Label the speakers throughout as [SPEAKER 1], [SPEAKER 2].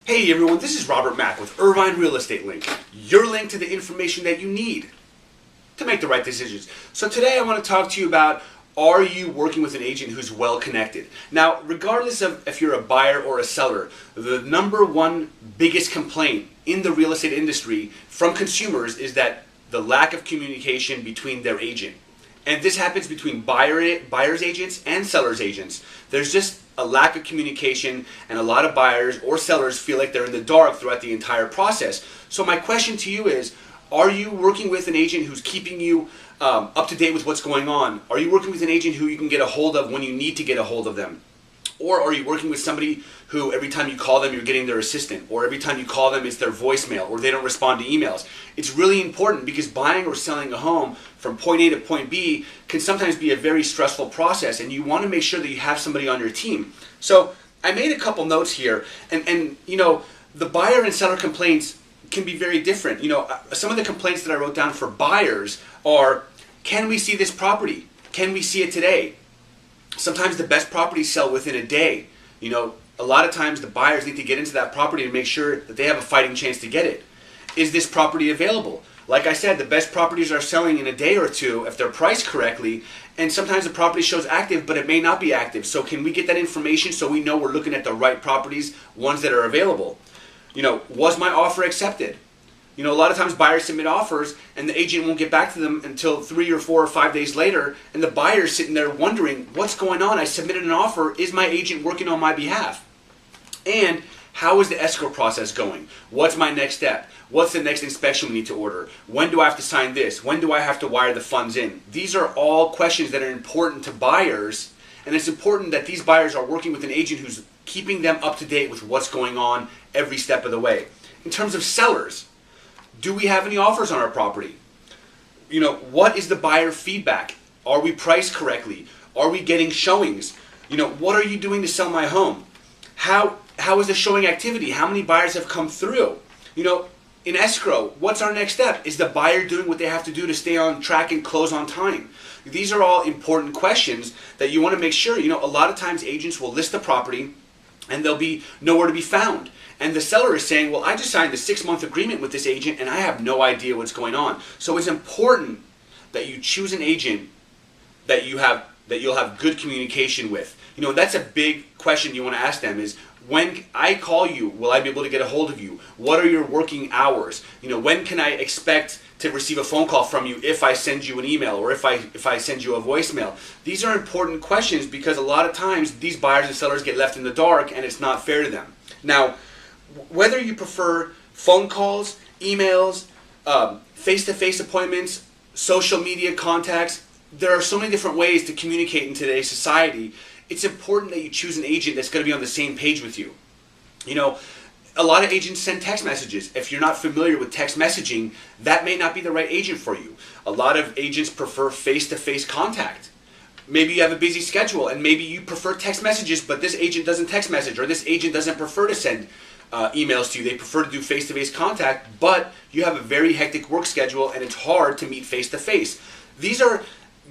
[SPEAKER 1] Hey everyone, this is Robert Mack with Irvine Real Estate Link, your link to the information that you need to make the right decisions. So today I want to talk to you about, are you working with an agent who's well connected? Now, regardless of if you're a buyer or a seller, the number one biggest complaint in the real estate industry from consumers is that the lack of communication between their agent. And this happens between buyer's agents and seller's agents. There's just a lack of communication, and a lot of buyers or sellers feel like they're in the dark throughout the entire process. So my question to you is, are you working with an agent who's keeping you up to date with what's going on? Are you working with an agent who you can get a hold of when you need to get a hold of them? Or are you working with somebody who every time you call them you're getting their assistant, or every time you call them it's their voicemail, or they don't respond to emails? It's really important because buying or selling a home from point A to point B can sometimes be a very stressful process, and you want to make sure that you have somebody on your team. So I made a couple notes here, and you know, the buyer and seller complaints can be very different. You know, some of the complaints that I wrote down for buyers are, can we see this property? Can we see it today? Sometimes the best properties sell within a day. You know, a lot of times the buyers need to get into that property to make sure that they have a fighting chance to get it. Is this property available? Like I said, the best properties are selling in a day or two if they're priced correctly, and sometimes the property shows active, but it may not be active. So can we get that information so we know we're looking at the right properties, ones that are available? You know, was my offer accepted? You know, a lot of times buyers submit offers and the agent won't get back to them until 3 or 4 or 5 days later, and the buyer's sitting there wondering, what's going on? I submitted an offer. Is my agent working on my behalf? And how is the escrow process going? What's my next step? What's the next inspection we need to order? When do I have to sign this? When do I have to wire the funds in? These are all questions that are important to buyers, and it's important that these buyers are working with an agent who's keeping them up to date with what's going on every step of the way. In terms of sellers, do we have any offers on our property? You know, what is the buyer feedback? Are we priced correctly? Are we getting showings? You know, what are you doing to sell my home? How is the showing activity? How many buyers have come through? You know, in escrow, what's our next step? Is the buyer doing what they have to do to stay on track and close on time? These are all important questions that you want to make sure. You know, a lot of times agents will list the property and they'll be nowhere to be found. And the seller is saying, well, I just signed a 6-month agreement with this agent and I have no idea what's going on. So it's important that you choose an agent that you'll have good communication with. You know, that's a big question you want to ask them is, when I call you, will I be able to get a hold of you? What are your working hours? You know, when can I expect to receive a phone call from you if I send you an email or if I send you a voicemail? These are important questions because a lot of times these buyers and sellers get left in the dark and it's not fair to them. Now, whether you prefer phone calls, emails, face-to-face appointments, social media contacts, there are so many different ways to communicate in today's society. It's important that you choose an agent that's going to be on the same page with you. You know, a lot of agents send text messages. If you're not familiar with text messaging, that may not be the right agent for you. A lot of agents prefer face-to-face contact. Maybe you have a busy schedule and maybe you prefer text messages, but this agent doesn't text message, or this agent doesn't prefer to send emails to you. They prefer to do face-to-face contact, but you have a very hectic work schedule and it's hard to meet face-to-face. These are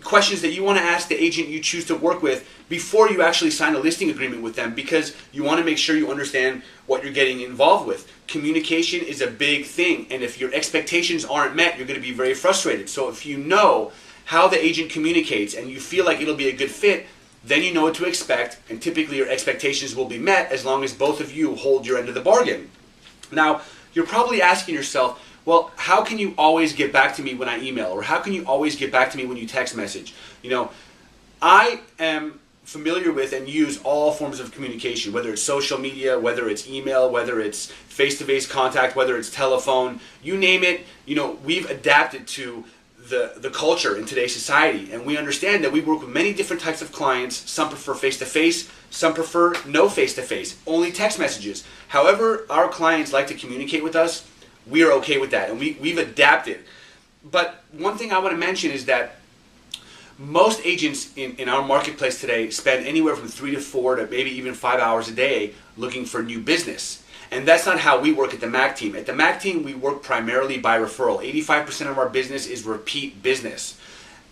[SPEAKER 1] questions that you want to ask the agent you choose to work with before you actually sign a listing agreement with them, because you want to make sure you understand what you're getting involved with. Communication is a big thing, and if your expectations aren't met, you're going to be very frustrated. So if you know how the agent communicates and you feel like it'll be a good fit, then you know what to expect, and typically your expectations will be met as long as both of you hold your end of the bargain. Now, you're probably asking yourself, well, how can you always get back to me when I email? Or how can you always get back to me when you text message? You know, I am familiar with and use all forms of communication, whether it's social media, whether it's email, whether it's face-to-face contact, whether it's telephone, you name it. You know, we've adapted to the culture in today's society, and we understand that we work with many different types of clients. Some prefer face-to-face, some prefer no face-to-face, only text messages. However our clients like to communicate with us, we are okay with that, and we've adapted. But one thing I want to mention is that most agents in our marketplace today spend anywhere from 3 to 4 to maybe even 5 hours a day looking for new business. And that's not how we work at the Mac team. At the Mac team, we work primarily by referral. 85% of our business is repeat business.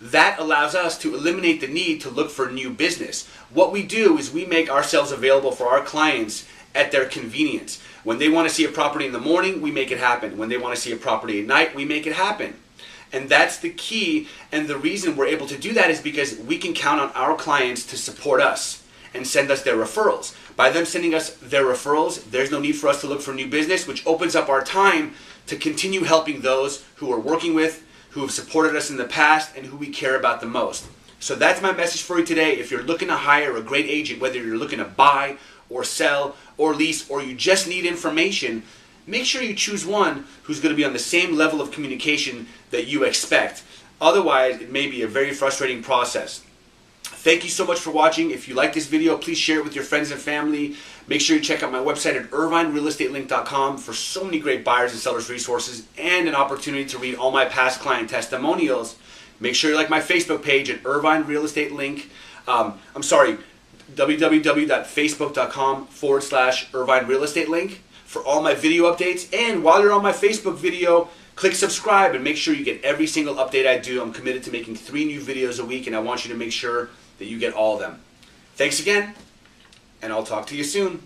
[SPEAKER 1] That allows us to eliminate the need to look for new business. What we do is we make ourselves available for our clients at their convenience. When they want to see a property in the morning, we make it happen. When they want to see a property at night, we make it happen. And that's the key, and the reason we're able to do that is because we can count on our clients to support us and send us their referrals. By them sending us their referrals, there's no need for us to look for new business, which opens up our time to continue helping those who we're working with, who have supported us in the past, and who we care about the most. So that's my message for you today. If you're looking to hire a great agent, whether you're looking to buy or sell or lease, or you just need information, make sure you choose one who's going to be on the same level of communication that you expect. Otherwise, it may be a very frustrating process. Thank you so much for watching. If you like this video, please share it with your friends and family. Make sure you check out my website at irvinerealestatelink.com for so many great buyers and sellers resources and an opportunity to read all my past client testimonials. Make sure you like my Facebook page at Irvine Real Estate Link. www.facebook.com/Irvine Real Estate Link for all my video updates. And while you're on my Facebook video, click subscribe and make sure you get every single update I do. I'm committed to making 3 new videos a week, and I want you to make sure that you get all of them. Thanks again, and I'll talk to you soon.